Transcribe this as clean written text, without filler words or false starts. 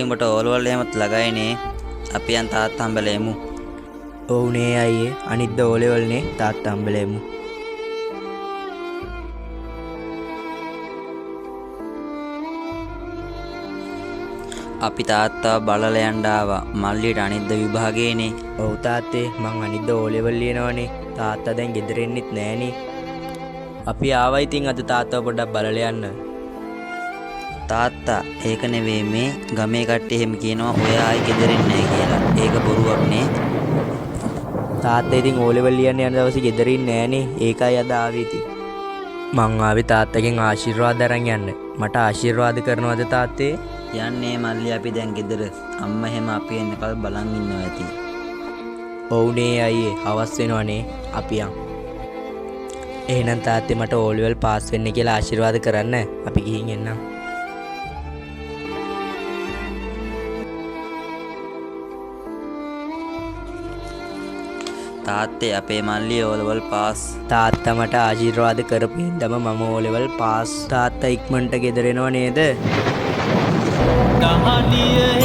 උඹට ඕලවල් එහෙමත් ළඟයිනේ. අපි යන් තාත්තා හම්බෙලා එමු. ඔව්නේ අයියේ අනිද්දා ඕලෙවල්නේ තාත්තා හම්බෙලා එමු. අපි තාත්තා බලලා යන්න ආවා. මල්ලියට අනිද්දා විභාගේනේ. ඔව් තාත්තේ මං අනිද්දා ඕලෙවල් ලියනවනේ. තාත්තා දැන් ගෙදර එන්නෙත් නෑනේ. අපි ආවා ඉතින් අද තාත්තව පොඩ්ඩක් බලලා යන්න. තාත්තා ඒක නෙවෙයි මේ ගමේ කට්ටිය එහෙම කියනවා ඔය ආයි ගෙදරින් නැහැ කියලා. ඒක බොරුවක් නේ. තාත්තා ඉතින් ඕලෙවල් ලියන්න යන දවසේ ගෙදර ඉන්නේ නෑනේ. ඒකයි අද ආවේ ඉතින්. මං ආවේ තාත්තගෙන් ආශිර්වාද අරන් යන්න. මට ආශිර්වාද කරනවද තාත්තේ? යන්නේ මල්ලි අපි දැන් ගෙදර. අම්මා එහෙම අපි එන්නකල් බලන් ඉන්නවා ඇති. ඔව්නේ අයියේ හවස් වෙනවනේ අපි යන්. එහෙනම් තාත්තේ මට ඕලෙවල් පාස් වෙන්න කියලා ආශිර්වාද කරන්න. අපි ගිහින් එන්නම්. තාත්තේ අපේ මල්ලි ඕලවල් පාස්. තාත්තා මට ආශිර්වාද කරපු හින්දාම මම ඕලෙවල් පාස්. තාත්තා ඉක්මනට ගෙදර එනව නේද? දහඩිය